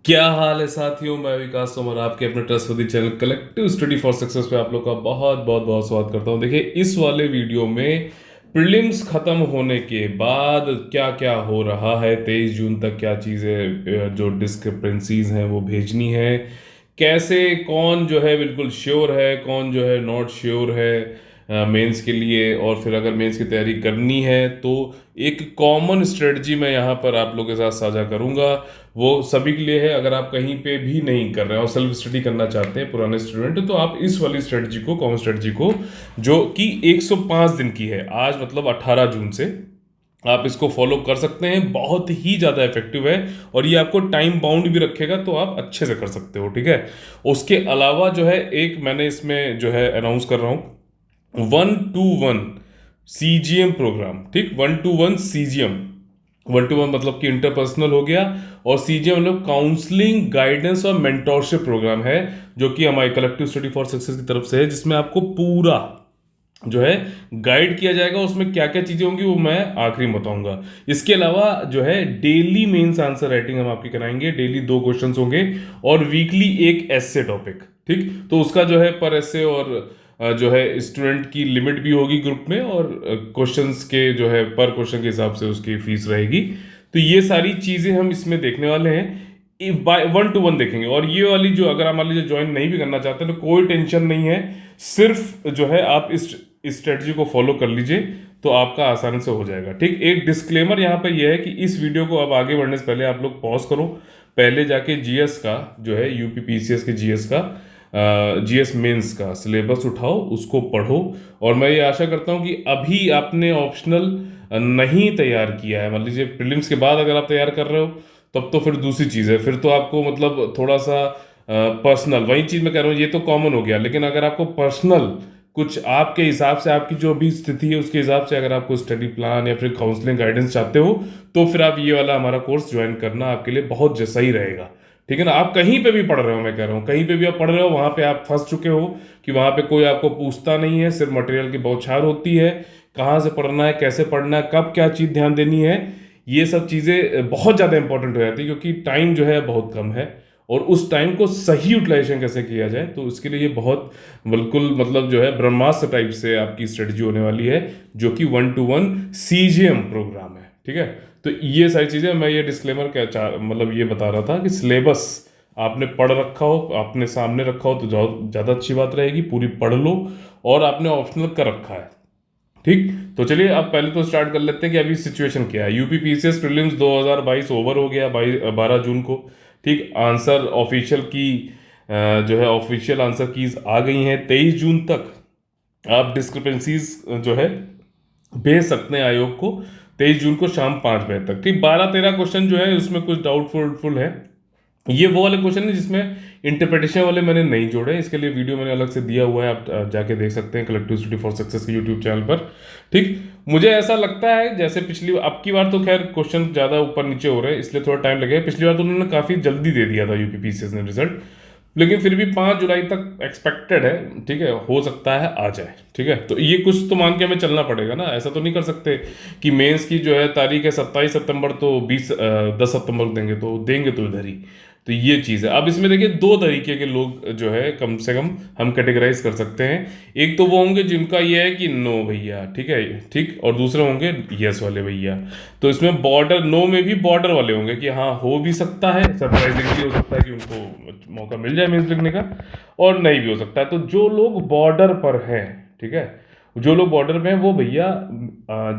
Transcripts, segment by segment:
क्या हाल है साथियों। मैं विकास तोमर आपके अपने trustworthy channel collective study for success पे आप लोग का बहुत बहुत बहुत स्वागत करता हूं। देखिए, इस वाले वीडियो में प्रीलिम्स खत्म होने के बाद क्या क्या हो रहा है, 23 जून तक क्या चीज़ें जो डिस्क्रिपेंसीज हैं वो भेजनी है, कैसे कौन जो है बिल्कुल श्योर है, कौन जो है नॉट श्योर है मेंस के लिए, और फिर अगर मेंस की तैयारी करनी है तो एक कॉमन स्ट्रेटजी मैं यहाँ पर आप लोगों के साथ साझा करूँगा। वो सभी के लिए है। अगर आप कहीं पे भी नहीं कर रहे हैं और सेल्फ स्टडी करना चाहते हैं पुराने स्टूडेंट, तो आप इस वाली स्ट्रेटजी को, कॉमन स्ट्रेटजी को, जो कि 105 दिन की है, आज मतलब 18 जून से आप इसको फॉलो कर सकते हैं। बहुत ही ज़्यादा इफेक्टिव है और ये आपको टाइम बाउंड भी रखेगा, तो आप अच्छे से कर सकते हो। ठीक है। उसके अलावा जो है एक मैंने इसमें जो है अनाउंस कर रहा हूँ 1-to-1 सीजीएम प्रोग्राम। ठीक, 1-to-1 सीजीएम। 1-to-1 मतलब कि इंटरपर्सनल हो गया, और सीजीएम मतलब काउंसलिंग गाइडेंस और मेंटोरशिप प्रोग्राम है, जो कि हमारे कलेक्टिव स्टडी फॉर सक्सेस की तरफ से है, जिसमें आपको पूरा जो है गाइड किया जाएगा। उसमें क्या क्या चीजें होंगी वो मैं आखिरी में बताऊंगा। इसके अलावा जो है डेली मेंस आंसर राइटिंग हम आपकी कराएंगे। डेली 2 क्वेश्चंस होंगे और वीकली एक एस्से टॉपिक। ठीक, तो उसका जो है पर एस्से और जो है स्टूडेंट की लिमिट भी होगी ग्रुप में, और क्वेश्चंस के जो है पर क्वेश्चन के हिसाब से उसकी फीस रहेगी। तो ये सारी चीजें हम इसमें देखने वाले हैं। 1-to-1 देखेंगे। और ये वाली जो, अगर आप मान लीजिए ज्वाइन नहीं भी करना चाहते तो कोई टेंशन नहीं है। सिर्फ जो है आप इस स्ट्रेटजी को फॉलो कर लीजिए तो आपका आसानी से हो जाएगा। ठीक, एक डिस्क्लेमर यहाँ पे यह है कि इस वीडियो को अब आगे बढ़ने से पहले आप लोग पॉज करो, पहले जाके जीएस का जो है यूपी पीसीएस के जीएस का, जीएस मेंस का सिलेबस उठाओ, उसको पढ़ो। और मैं ये आशा करता हूँ कि अभी आपने ऑप्शनल नहीं तैयार किया है, मान लीजिए प्रीलिम्स के बाद अगर आप तैयार कर रहे हो, तब तो फिर दूसरी चीज़ है। फिर तो आपको मतलब थोड़ा सा पर्सनल, वही चीज़ मैं कह रहा हूँ, ये तो कॉमन हो गया। लेकिन अगर आपको पर्सनल कुछ आपके हिसाब से, आपकी जो भी स्थिति है उसके हिसाब से, अगर आपको स्टडी प्लान या फिर काउंसलिंग गाइडेंस चाहते हो, तो फिर आप ये वाला हमारा कोर्स ज्वाइन करना आपके लिए बहुत सही रहेगा। ठीक है ना। आप कहीं पे भी पढ़ रहे हो, मैं कह रहा हूँ कहीं पे भी आप पढ़ रहे हो, वहां पे आप फंस चुके हो कि वहां पे कोई आपको पूछता नहीं है, सिर्फ मटेरियल की बौछार होती है। कहाँ से पढ़ना है, कैसे पढ़ना है, कब क्या चीज़ ध्यान देनी है, ये सब चीज़ें बहुत ज़्यादा इंपॉर्टेंट हो जाती है, क्योंकि टाइम जो है बहुत कम है। और उस टाइम को सही यूटिलाइजेशन कैसे किया जाए, तो इसके लिए ये बहुत बिल्कुल मतलब जो है ब्रह्मास्त्र टाइप से आपकी स्ट्रेटजी होने वाली है, जो कि 1-to-1 सीजीएम प्रोग्राम है। ठीक है। तो ये सारी चीज़ें मैं ये डिस्क्लेमर क्या मतलब ये बता रहा था कि सिलेबस आपने पढ़ रखा हो, आपने सामने रखा हो, तो ज़्यादा अच्छी बात रहेगी। पूरी पढ़ लो, और आपने ऑप्शनल कर रखा है। ठीक, तो चलिए अब पहले तो स्टार्ट कर लेते हैं कि अभी सिचुएशन क्या है। यूपी पीसीएस प्रीलिम्स 2022 ओवर हो गया 12 जून को। ठीक, आंसर ऑफिशियल की जो है ऑफिशियल आंसर कीज आ गई हैं। 23 जून तक आप डिस्क्रिपेंसीज जो है भेज सकते हैं आयोग को, 23 जून को शाम 5 बजे तक। ठीक, 12-13 क्वेश्चन जो है उसमें कुछ डाउटफुल है। ये वो वाले क्वेश्चन है जिसमें इंटरप्रिटेशन वाले मैंने नहीं जोड़े, इसके लिए वीडियो मैंने अलग से दिया हुआ है, आप जाके देख सकते हैं कलेक्टिव स्टडी फॉर सक्सेस के यूट्यूब चैनल पर। ठीक, मुझे ऐसा लगता है जैसे पिछली, अब की बार तो खैर क्वेश्चन ज़्यादा ऊपर नीचे हो रहे हैं, इसलिए थोड़ा टाइम लगेगा। पिछली बार तो उन्होंने काफ़ी जल्दी दे दिया था यूपी पीसीएस ने रिजल्ट, लेकिन फिर भी 5 जुलाई तक एक्सपेक्टेड है। ठीक है, हो सकता है आ जाए। ठीक है, तो ये कुछ तो मान के हमें चलना पड़ेगा ना। ऐसा तो नहीं कर सकते कि मेंस की जो है तारीख है 27 सितंबर, तो 10 सितंबर को देंगे, तो देंगे तो इधर ही। तो ये चीज़ है। अब इसमें देखिए 2 तरीके के लोग जो है कम से कम हम कैटेगराइज कर सकते हैं। एक तो वो होंगे जिनका ये है कि नो भैया, ठीक है, ठीक, और दूसरे होंगे यस वाले भैया। तो इसमें बॉर्डर, नो में भी बॉर्डर वाले होंगे कि हाँ हो भी सकता है, सरप्राइजिंगली हो सकता है कि उनको मौका मिल जाए मेंस लिखने का, और नहीं भी हो सकता है। तो जो लोग बॉर्डर पर हैं, ठीक है, जो लोग बॉर्डर पे हैं वो भैया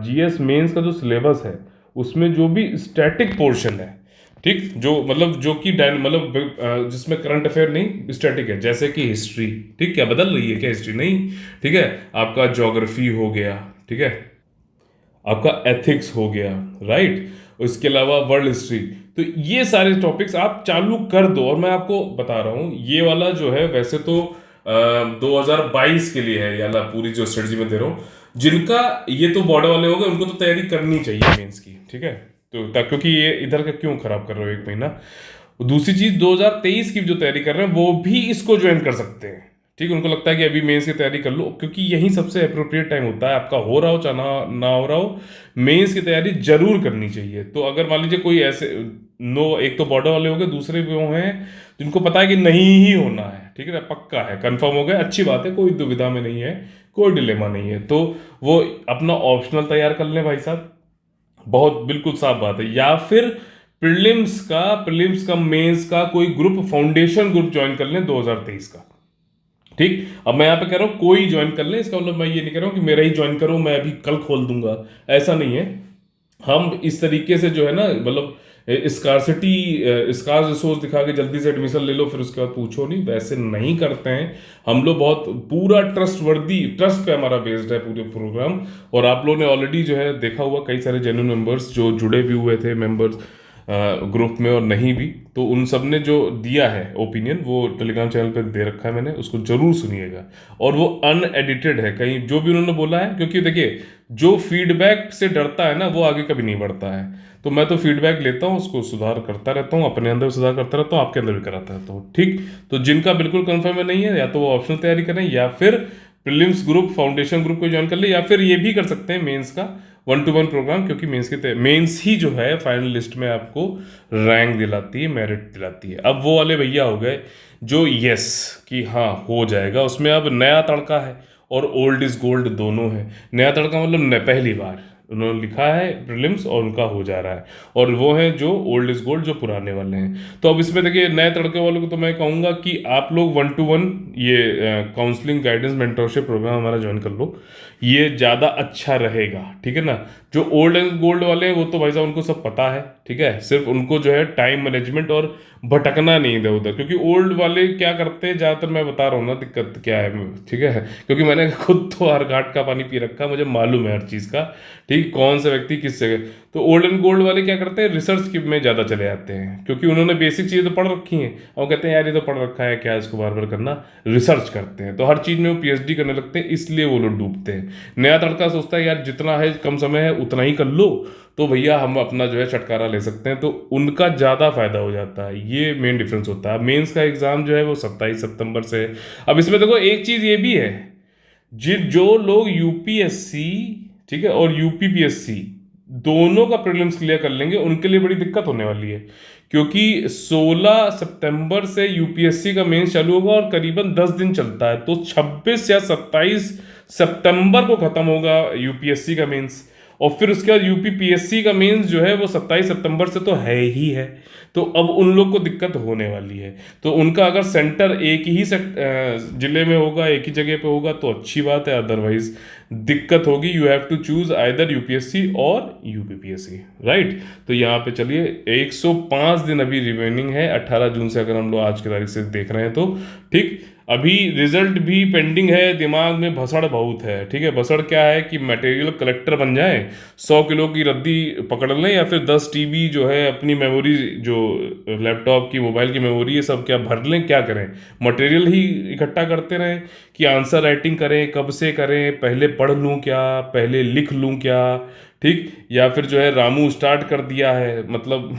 जीएस मेंस का जो सिलेबस है उसमें जो भी स्टैटिक पोर्शन है, ठीक, जो मतलब जो कि मतलब जिसमें करंट अफेयर नहीं, स्टैटिक है, जैसे कि हिस्ट्री। ठीक, क्या बदल रही है क्या? हिस्ट्री नहीं। ठीक है, आपका ज्योग्राफी हो गया, ठीक है, आपका एथिक्स हो गया, राइट, उसके अलावा वर्ल्ड हिस्ट्री। तो ये सारे टॉपिक्स आप चालू कर दो। और मैं आपको बता रहा हूँ ये वाला जो है वैसे तो 2022 के लिए है, या पूरी जो स्ट्रेटजी में दे रहा हूँ, जिनका ये तो बॉर्डर वाले हो गए उनको तो तैयारी करनी चाहिए मेंस की। ठीक है, तो क्योंकि ये इधर का क्यों खराब कर रहे हो 1 महीना। दूसरी चीज, 2023 की जो तैयारी कर रहे हैं वो भी इसको ज्वाइन कर सकते हैं। ठीक है, उनको लगता है कि अभी मेंस की तैयारी कर लो, क्योंकि यही सबसे अप्रोप्रिएट टाइम होता है, आपका हो रहा हो चाहे ना हो रहा हो, मेंस की तैयारी जरूर करनी चाहिए। तो अगर मान लीजिए कोई ऐसे नो, एक तो बॉर्डर वाले हो गए, दूसरे वो हैं जिनको पता है कि नहीं ही होना है, ठीक है ना, पक्का है, कंफर्म हो गया, अच्छी बात है, कोई दुविधा में नहीं है, कोई डिलेमा नहीं है, तो वो अपना ऑप्शनल तैयार कर लें भाई साहब, बहुत बिल्कुल साफ बात है। या फिर प्रीलिम्स का मेंस का कोई ग्रुप, फाउंडेशन ग्रुप ज्वाइन कर लें 2023 का। ठीक, अब मैं यहाँ पे कह रहा हूँ कोई ज्वाइन कर ले, इसका मतलब मैं ये नहीं कह रहा हूँ कि मेरा ही ज्वाइन करो, मैं अभी कल खोल दूंगा, ऐसा नहीं है। हम इस तरीके से जो है ना, मतलब स्कार्सिटी, स्कार्स रिसोर्स दिखा के जल्दी से एडमिशन ले लो फिर उसके बाद पूछो नहीं, वैसे नहीं करते हैं हम लोग। बहुत पूरा ट्रस्ट पे हमारा बेस्ड है पूरे प्रोग्राम। और आप लोगों ने ऑलरेडी जो है देखा हुआ, कई सारे जेन्युइन मेंबर्स जो जुड़े भी हुए थे मेंबर्स ग्रुप में और नहीं भी, तो उन सब ने जो दिया है ओपिनियन वो टेलीग्राम चैनल पे दे रखा है मैंने, उसको जरूर सुनिएगा। और वो अनएडिटेड है, कहीं जो भी उन्होंने बोला है, क्योंकि देखिए जो फीडबैक से डरता है ना वो आगे कभी नहीं बढ़ता है। तो मैं तो फीडबैक लेता हूँ, उसको सुधार करता रहता हूँ, अपने अंदर सुधार करता रहता हूँ, आपके अंदर भी कराता रहता हूँ। ठीक, तो जिनका बिल्कुल कंफर्म है नहीं है, या तो वो ऑप्शनल तैयारी करें, या फिर प्रीलिम्स ग्रुप, फाउंडेशन ग्रुप को ज्वाइन कर ले, या फिर ये भी कर सकते हैं मेंस का 1-to-1 प्रोग्राम, क्योंकि मेंस ही जो है फाइनल लिस्ट में आपको रैंक दिलाती है, मेरिट दिलाती है। अब वो वाले भैया हो गए जो यस कि हाँ हो जाएगा, उसमें अब नया तड़का है और ओल्ड इज गोल्ड दोनों है। नया तड़का मतलब पहली बार उन्होंने लिखा है प्रीलिम्स और उनका हो जा रहा है, और वो हैं जो ओल्ड इज गोल्ड, जो पुराने वाले हैं। तो अब इसमें देखिए नए तड़के वालों को तो मैं कहूँगा कि आप लोग 1-to-1 ये काउंसलिंग गाइडेंस मेंटरशिप प्रोग्राम हमारा ज्वाइन कर लो, ये ज़्यादा अच्छा रहेगा, ठीक है ना। जो ओल्ड एंड गोल्ड वाले हैं वो तो भाई साहब उनको सब पता है, ठीक है, सिर्फ उनको जो है टाइम मैनेजमेंट और भटकना नहीं इधर उधर। क्योंकि ओल्ड वाले क्या करते हैं ज़्यादातर, मैं बता रहा हूँ ना दिक्कत क्या है, ठीक है, क्योंकि मैंने खुद तो हर घाट का पानी पी रखा, मुझे मालूम है हर चीज़ का, ठीक, कौन सा व्यक्ति किस जगह। तो ओल्ड एंड गोल्ड वाले क्या करते हैं, रिसर्च में ज़्यादा चले जाते हैं, क्योंकि उन्होंने बेसिक चीज़ें तो पढ़ रखी हैं, और कहते हैं यार ये तो पढ़ रखा है, क्या इसको बार बार करना, रिसर्च करते हैं, तो हर चीज़ में वो पीएचडी करने लगते हैं, इसलिए वो लोग डूबते हैं। नया तड़का सोचता है यार जितना है कम समय है उतना ही कर लो, तो भैया हम अपना जो है छुटकारा ले सकते हैं, तो उनका ज़्यादा फायदा हो जाता है, ये मेन डिफरेंस होता है। मेंस का एग्ज़ाम जो है वो 27 सितंबर से है। अब इसमें देखो एक चीज़ ये भी है, जो लोग यूपीएससी, ठीक है, और यूपीपीएससी दोनों का प्रीलिम्स क्लियर कर लेंगे, उनके लिए बड़ी दिक्कत होने वाली है, क्योंकि 16 सितंबर से यूपीएससी का मेंस चालू होगा और करीबन 10 दिन चलता है, तो 26 या 27 सितंबर को खत्म होगा यूपीएससी का मेंस, और फिर उसके बाद यूपीपीएससी का मेंस जो है वो 27 सितंबर से तो है ही है। तो अब उन लोग को दिक्कत होने वाली है, तो उनका अगर सेंटर एक ही जिले में होगा, एक ही जगह पे होगा तो अच्छी बात है, अदरवाइज दिक्कत होगी। You have to choose either UPSC और यूपीपीएससी, राइट। तो यहाँ पे चलिए 105 दिन अभी रिमेनिंग है 18 जून से, अगर हम लोग आज की तारीख से देख रहे हैं तो, ठीक। अभी रिजल्ट भी पेंडिंग है, दिमाग में भसड़ बहुत है, ठीक है। भसड़ क्या है कि मटेरियल कलेक्टर बन जाए, 100 किलो की रद्दी पकड़ लें, या फिर 10 टीबी जो है अपनी मेमोरी, जो लैपटॉप की, मोबाइल की मेमोरी, ये सब क्या भर लें, क्या करें, मटेरियल ही इकट्ठा करते रहें कि आंसर राइटिंग करें, कब से करें, पहले पढ़ लूँ क्या, पहले लिख लूँ क्या, ठीक। या फिर जो है रामू स्टार्ट कर दिया है, मतलब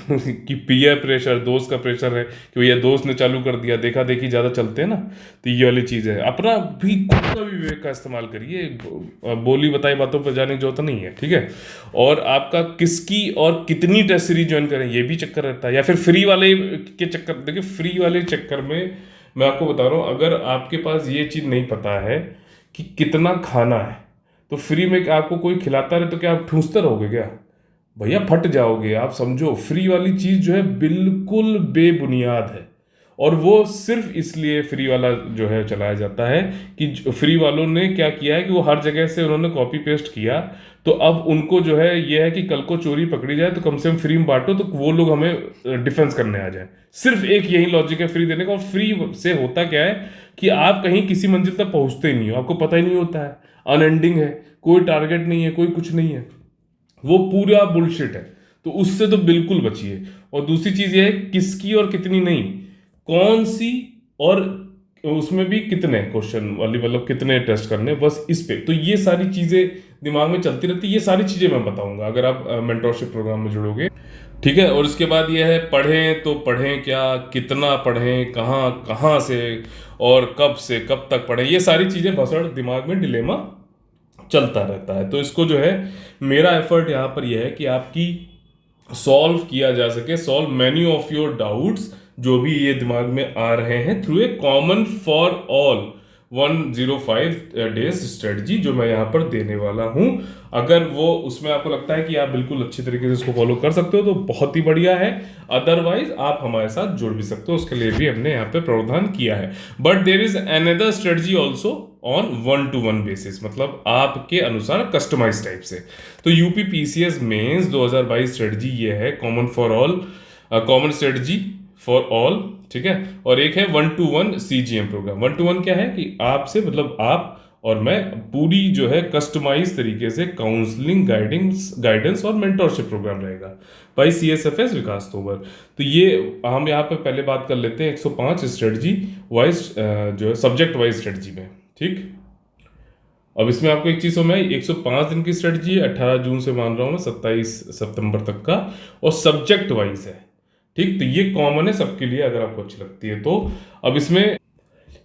कि पीयर प्रेशर, दोस्त का प्रेशर है कि भैया दोस्त ने चालू कर दिया, देखा देखी ज़्यादा चलते हैं ना, तो ये वाली चीज़ है। अपना भी खुद का भी विवेक का इस्तेमाल करिए, बोली बताई बातों पर जाने की जरूरत नहीं है, ठीक है। और आपका किसकी और कितनी टेस्ट सीरीज ज्वाइन करें ये भी चक्कर रहता है, या फिर फ्री वाले के चक्कर, देखिए फ्री वाले चक्कर में मैं आपको बता रहा हूँ, अगर आपके पास ये चीज़ नहीं पता है कि कितना खाना है, तो फ्री में आपको कोई खिलाता रहे तो क्या आप ठूंसते रहोगे क्या, भैया फट जाओगे आप, समझो। फ्री वाली चीज़ जो है बिल्कुल बेबुनियाद है, और वो सिर्फ इसलिए फ्री वाला जो है चलाया जाता है कि फ्री वालों ने क्या किया है कि वो हर जगह से उन्होंने कॉपी पेस्ट किया, तो अब उनको जो है ये है कि कल को चोरी पकड़ी जाए तो कम से कम फ्री में बांटो, तो वो लोग हमें डिफेंस करने आ जाए। सिर्फ एक यही लॉजिक है फ्री देने का। और फ्री से होता क्या है कि आप कहीं किसी मंजिल तक पहुंचते ही नहीं हो, आपको पता ही नहीं होता है, अनएंडिंग है, कोई टारगेट नहीं है, कोई कुछ नहीं है, वो पूरा बुलशिट है। तो उससे तो बिल्कुल बचिए। और दूसरी चीज़ ये है किसकी और कितनी नहीं, कौन सी, और उसमें भी कितने क्वेश्चन वाली, मतलब कितने टेस्ट करने, बस इस पे। तो ये सारी चीज़ें दिमाग में चलती रहती, ये सारी चीज़ें मैं बताऊंगा अगर आप मेंटरशिप प्रोग्राम में जुड़ोगे, ठीक है। और इसके बाद ये है पढ़ें तो पढ़ें क्या, कितना पढ़ें, कहाँ कहाँ से, और कब से कब तक पढ़ें, ये सारी चीज़ें भसड़ दिमाग में डिलेमा चलता रहता है। तो इसको जो है, मेरा एफर्ट यहाँ पर यह है कि आपकी सॉल्व किया जा सके, solve many of your doubts जो भी ये दिमाग में आ रहे हैं, through a common for all 105 days strategy जो मैं यहाँ पर देने वाला हूँ। अगर वो उसमें आपको लगता है कि आप बिल्कुल अच्छी तरीके से इसको फॉलो कर सकते हो तो बहुत ही बढ़िया है, अदरवाइज आप हमारे साथ जुड़ भी सकते हो, उसके लिए भी हमने यहाँ पे प्रावधान किया है। But there is another strategy also on 1-to-1 basis, मतलब आपके अनुसार कस्टमाइज टाइप से। तो यूपी पीसीएस मेंस 2022 स्ट्रेटजी ये है common for all, common strategy for all, ठीक है। और एक है 1-to-1 सीजीएम प्रोग्राम। 1-to-1 क्या है कि आपसे मतलब आप और मैं पूरी जो है कस्टमाइज तरीके से काउंसलिंग, गाइडेंस और मेंटोरशिप प्रोग्राम रहेगा बाई सीएसएफएस विकास तोमर। तो ये हम यहाँ पे पहले बात कर लेते हैं 105 स्ट्रेटजी वाइज जो है सब्जेक्ट वाइज स्ट्रेटजी में, ठीक। अब इसमें आपको एक चीज समझ में आई, 105 दिन की स्ट्रेटजी है, 18 जून से मान रहा हूँ मैं 27 सितंबर तक का, और सब्जेक्ट वाइज है, ठीक। तो ये कॉमन है सबके लिए अगर आपको अच्छी लगती है तो। अब इसमें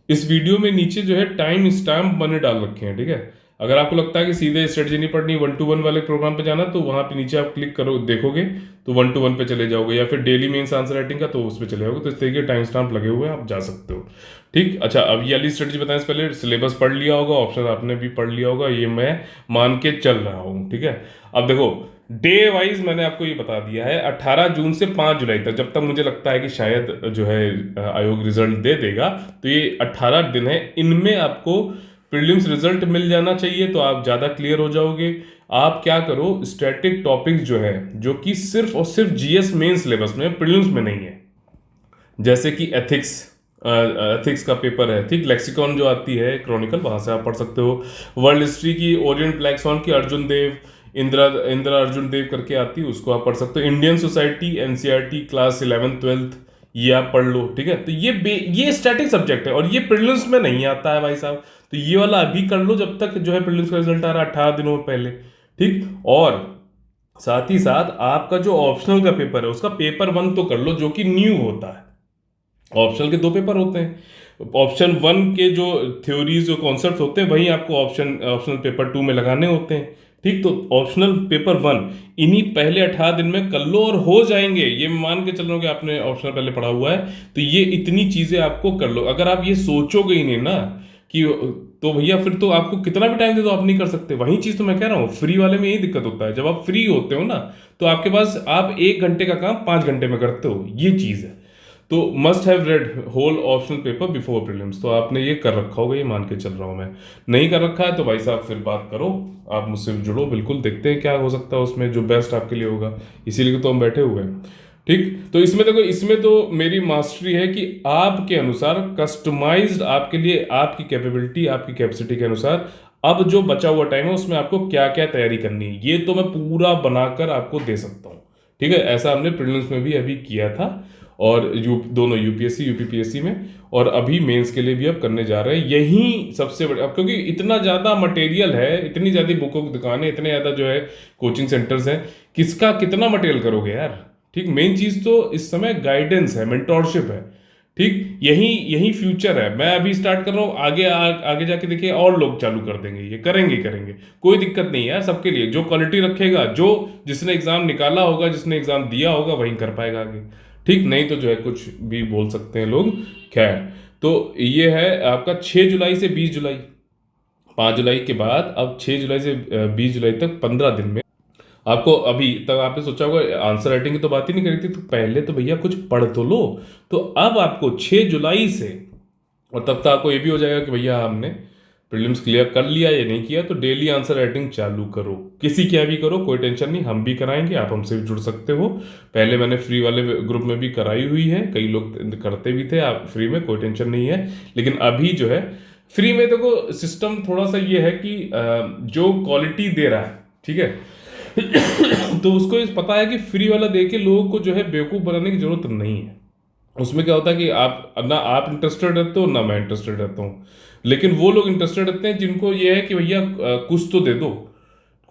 इस वीडियो में नीचे जो है टाइम स्टैम्प बने डाल रखे हैं, ठीक है। अगर आपको लगता है कि सीधे स्ट्रेटजी नहीं पढ़नी, 1-to-1 वाले प्रोग्राम पे जाना, तो वहां पे नीचे आप क्लिक करो, देखोगे तो 1-to-1 पे चले जाओगे, या फिर डेली मेंस आंसर राइटिंग का तो उस पर चले जाओगे। तो इस तरीके टाइम स्टैम्प लगे हुए हैं, आप जा सकते हो, ठीक। अच्छा, अब ये वाली स्ट्रेटजी बताएं, इससे पहले सिलेबस पढ़ लिया होगा, ऑप्शन आपने भी पढ़ लिया होगा, ये मैं मान के चल रहा हूँ, ठीक है। अब देखो डे वाइज मैंने आपको ये बता दिया है, 18 जून से 5 जुलाई तक, जब तक मुझे लगता है कि शायद जो है आयोग रिजल्ट दे देगा, तो ये 18 दिन है, इनमें आपको प्रीलिम्स रिजल्ट मिल जाना चाहिए, तो आप ज़्यादा क्लियर हो जाओगे। आप क्या करो, स्टैटिक टॉपिक्स जो है, जो कि सिर्फ और सिर्फ जीएस मेन सिलेबस में, प्रीलिम्स में नहीं है, जैसे कि एथिक्स, एथिक्स का पेपर है, ठीक। लेक्सिकॉन जो आती है क्रॉनिकल, वहां से आप पढ़ सकते हो। वर्ल्ड हिस्ट्री की ओरिएंट ब्लैक सॉन की अर्जुन देव, इंदिरा अर्जुन देव करके आती है, उसको आप पढ़ सकते हो। Indian society NCERT class 11th-12th, ये आप पढ़ लो, ठीक है। तो ये स्टैटिक सब्जेक्ट है और ये प्रीलिम्स में नहीं आता है भाई साहब, तो ये वाला अभी कर लो जब तक जो है प्रीलिम्स का रिजल्ट आ रहा है 18 दिनों पहले, ठीक। और साथ ही साथ आपका जो ऑप्शनल का पेपर है उसका पेपर 1 तो कर लो, जो कि न्यू होता है। ऑप्शनल के 2 पेपर होते हैं, ऑप्शन 1 के जो थ्योरीज जो कॉन्सेप्ट होते हैं वही आपको ऑप्शनल पेपर 2 में लगाने होते हैं, ठीक। तो ऑप्शनल पेपर 1 इन्हीं पहले 18 दिन में कर लो और हो जाएंगे, ये मान के चल रहा हूँ कि आपने ऑप्शनल पहले पढ़ा हुआ है, तो ये इतनी चीजें आपको कर लो। अगर आप ये सोचोगे ही नहीं ना कि, तो भैया फिर तो आपको कितना भी टाइम दे दो आप नहीं कर सकते। वही चीज तो मैं कह रहा हूँ, फ्री वाले में यही दिक्कत होता है, जब आप फ्री होते हो ना तो आपके पास आप 1 घंटे का काम 5 घंटे में करते हो, ये चीज है। तो must have read whole optional paper before prelims, तो आपने ये कर रखा होगा, ये मान के चल रहा हूँ मैं। नहीं कर रखा है तो भाई साहब फिर बात करो, आप मुझसे जुड़ो, बिल्कुल देखते हैं क्या हो सकता है उसमें जो बेस्ट आपके लिए होगा, इसीलिए तो हम बैठे हुए हैं, ठीक। तो इसमें देखो, इसमें तो मेरी मास्टरी है कि आपके अनुसार कस्टमाइज्ड, आपके लिए आपकी कैपेबिलिटी आपकी कैपेसिटी के अनुसार अब जो बचा हुआ टाइम है उसमें आपको क्या क्या तैयारी करनी है, ये तो मैं पूरा बनाकर आपको दे सकता हूँ, ठीक है। ऐसा हमने प्रीलिम्स में भी अभी किया था, और दोनों यूपीएससी यूपीपीएससी में, और अभी मेंस के लिए भी अब करने जा रहे हैं। यही सबसे बड़े, अब क्योंकि इतना ज़्यादा मटेरियल है, इतनी ज़्यादा बुकों की दुकानें, इतने ज़्यादा जो है कोचिंग सेंटर्स हैं, किसका कितना मटेरियल करोगे यार, ठीक। मेन चीज़ तो इस समय गाइडेंस है, मेंटोरशिप है, ठीक। यही यही फ्यूचर है। मैं अभी स्टार्ट कर रहा हूँ, आगे आगे जाके देखिए और लोग चालू कर देंगे, ये करेंगे, कोई दिक्कत नहीं है यार, सबके लिए जो क्वालिटी रखेगा, जो जिसने एग्जाम निकाला होगा, जिसने एग्जाम दिया होगा वही कर पाएगा आगे, ठीक। नहीं तो जो है कुछ भी बोल सकते हैं लोग, खैर। तो ये है आपका 6 जुलाई से 20 जुलाई, 5 जुलाई के बाद अब 6 जुलाई से 20 जुलाई तक 15 दिन में आपको, अभी तक आपने सोचा होगा आंसर राइटिंग की तो बात ही नहीं करी थी, तो पहले तो भैया कुछ पढ़ तो लो। तो अब आपको 6 जुलाई से, और तब तक आपको ये भी हो जाएगा कि भैया हमने प्रीलिम्स क्लियर कर लिया या नहीं किया, तो डेली आंसर राइटिंग चालू करो, किसी क्या भी करो, कोई टेंशन नहीं, हम भी कराएंगे, आप हमसे भी जुड़ सकते हो। पहले मैंने फ्री वाले ग्रुप में भी कराई हुई है, कई लोग करते भी थे, आप फ्री में कोई टेंशन नहीं है। लेकिन अभी जो है फ्री में देखो सिस्टम थोड़ा सा ये है कि जो क्वालिटी दे रहा है, ठीक है, तो उसको इस पता है कि फ्री वाला दे के लोगों को जो है बेवकूफ़ बनाने की जरूरत नहीं है। उसमें क्या होता है कि आप इंटरेस्टेड रहते हो ना मैं इंटरेस्टेड रहता हूँ, लेकिन वो लोग इंटरेस्टेड रहते हैं जिनको ये है कि भैया कुछ तो दे दो,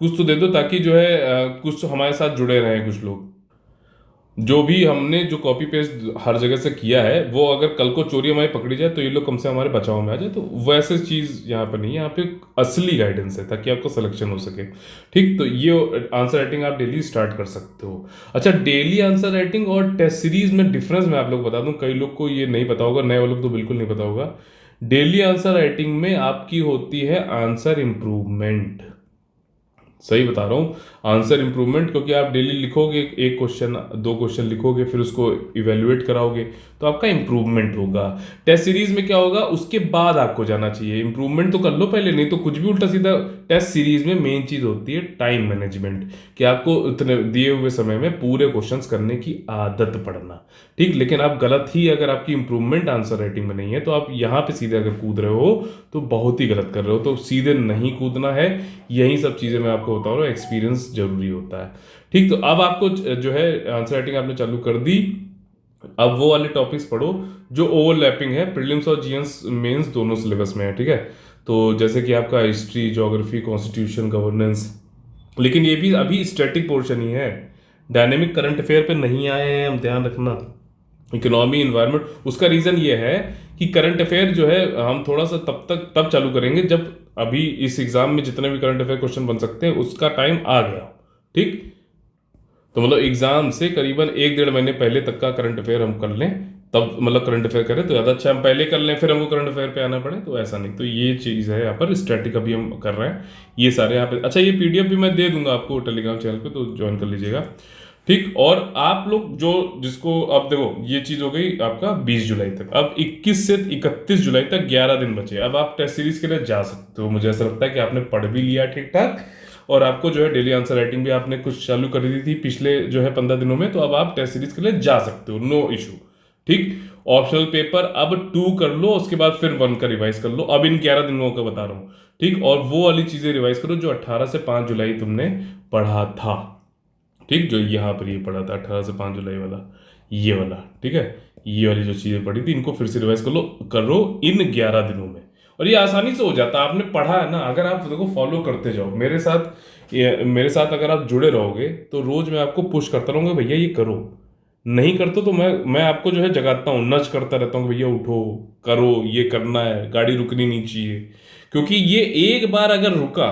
कुछ तो दे दो, ताकि जो है कुछ तो हमारे साथ जुड़े रहें कुछ लोग। जो भी हमने जो कॉपी पेस्ट हर जगह से किया है वो अगर कल को चोरी हमारी पकड़ी जाए तो ये लोग कम से हमारे बचाव में आ जाए। तो वैसे चीज़ यहाँ पर नहीं है, यहाँ पे असली गाइडेंस है ताकि आपको सिलेक्शन हो सके। ठीक, तो ये आंसर राइटिंग आप डेली स्टार्ट कर सकते हो। अच्छा, डेली आंसर राइटिंग और टेस्ट सीरीज में डिफरेंस मैं आप लोग बता दूं, कई लोग को ये नहीं पता होगा, नए वालों को तो बिल्कुल नहीं पता होगा। डेली आंसर राइटिंग में आपकी होती है आंसर इम्प्रूवमेंट। सही बता रहा हूँ, आंसर इंप्रूवमेंट, क्योंकि आप डेली लिखोगे, एक क्वेश्चन दो क्वेश्चन लिखोगे, फिर उसको इवेल्युएट कराओगे तो आपका इंप्रूवमेंट होगा। टेस्ट सीरीज में क्या होगा, उसके बाद आपको जाना चाहिए। इंप्रूवमेंट तो कर लो पहले, नहीं तो कुछ भी उल्टा सीधा। टेस्ट सीरीज में मेन चीज होती है टाइम मैनेजमेंट, कि आपको उतने दिए हुए समय में पूरे क्वेश्चंस करने की आदत पड़ना। ठीक, लेकिन आप गलत ही, अगर आपकी इंप्रूवमेंट आंसर राइटिंग में नहीं है तो आप यहाँ पे सीधे अगर कूद रहे हो तो बहुत ही गलत कर रहे हो। तो सीधे नहीं कूदना है, यही सब चीज़ें मैं आपको बता रहा हूँ, एक्सपीरियंस जरूरी होता है। ठीक, तो अब आपको जो है आंसर राइटिंग आपने चालू कर दी। अब वो वाले टॉपिक्स पढ़ो जो ओवरलैपिंग है, प्रीलिम्स और जीएस मेंस दोनों सिलेबस में है। ठीक है, तो जैसे कि आपका हिस्ट्री, ज्योग्राफी, कॉन्स्टिट्यूशन, गवर्नेंस, लेकिन ये भी अभी स्टैटिक पोर्शन ही है, डायनेमिक करंट अफेयर पे नहीं आए हैं हम, ध्यान रखना। इकोनॉमी, इन्वायरमेंट, उसका रीज़न ये है कि करंट अफेयर जो है हम थोड़ा सा तब चालू करेंगे जब अभी इस एग्जाम में जितने भी करंट अफेयर क्वेश्चन बन सकते हैं उसका टाइम आ गया। ठीक, तो मतलब एग्जाम से करीबन 1-1.5 महीने पहले तक का करंट अफेयर हम कर लें, तब मतलब करंट अफेयर करें तो ज़्यादा अच्छा। हम पहले कर लें फिर हमको करंट अफेयर पे आना पड़े तो ऐसा नहीं। तो ये चीज़ है यहाँ पर, स्टैटिक अभी हम कर रहे हैं ये सारे यहाँ पे। अच्छा, ये पीडीएफ भी मैं दे दूंगा आपको टेलीग्राम चैनल पे, तो ज्वाइन कर लीजिएगा। ठीक, और आप लोग जो जिसको, अब देखो ये चीज़ हो गई आपका 20 जुलाई तक, अब 21 से 31 जुलाई तक 11 दिन बचे। अब आप टेस्ट सीरीज के लिए जा सकते हो। मुझे ऐसा लगता है कि आपने पढ़ भी लिया ठीक ठाक, और आपको जो है डेली आंसर राइटिंग भी आपने कुछ चालू कर दी थी पिछले जो है 15 दिनों में, तो अब आप टेस्ट सीरीज के लिए जा सकते हो, नो इशू। ठीक, ऑप्शनल पेपर अब 2 कर लो, उसके बाद फिर 1 का रिवाइज कर लो, अब इन 11 दिनों का बता रहा हूँ। ठीक, और वो वाली चीजें रिवाइज करो जो 18 से 5 जुलाई तुमने पढ़ा था। ठीक, जो यहाँ पर ये पढ़ा था 18 से 5 जुलाई वाला, ये वाला। ठीक है, ये वाली जो चीजें पढ़ी थी इनको फिर से रिवाइज करो इन 11 दिनों में, और ये आसानी से हो जाता है। आपने पढ़ा है ना, अगर आप देखो फॉलो करते जाओ मेरे साथ, मेरे साथ अगर आप जुड़े रहोगे तो रोज मैं आपको पुश करता रहूंगा, भैया ये करो। नहीं करते तो मैं आपको जो है जगाता हूँ, नच करता रहता हूँ, भैया उठो, करो, ये करना है, गाड़ी रुकनी नहीं चाहिए। क्योंकि ये एक बार अगर रुका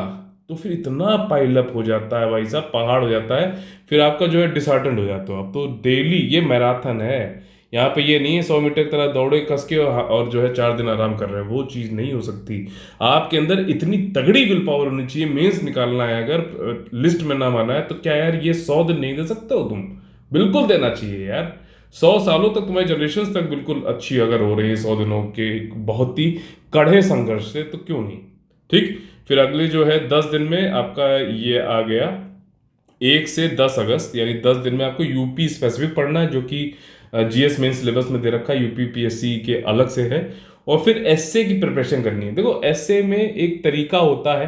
तो फिर इतना पाइलअप हो जाता है भाई साहब, पहाड़ हो जाता है, फिर आपका जो है डिसहार्टेंड हो जाते हो आप। तो डेली ये मैराथन है, यहाँ पे ये नहीं है 100 मीटर की तरह दौड़े कस के और जो है 4 दिन आराम कर रहे हैं, वो चीज़ नहीं हो सकती। आपके अंदर इतनी तगड़ी विल पावर होनी चाहिए, मेंस निकालना है, अगर लिस्ट में नाम आना है तो क्या यार ये 100 दिन नहीं दे सकते हो तुम? बिल्कुल देना चाहिए यार। 100 सालों तक तुम्हारी जनरेशन तक बिल्कुल अच्छी अगर हो रही है 100 दिनों के बहुत ही कड़े संघर्ष से, तो क्यों नहीं। ठीक, फिर अगले जो है 10 दिन में आपका ये आ गया 1 से 10 अगस्त, यानी 10 दिन में आपको यूपी स्पेसिफिक पढ़ना है, जो कि जीएस मेन सिलेबस में दे रखा है, यूपी पीएससी के अलग से है। और फिर एसए की प्रिपरेशन करनी है। देखो एसए में एक तरीका होता है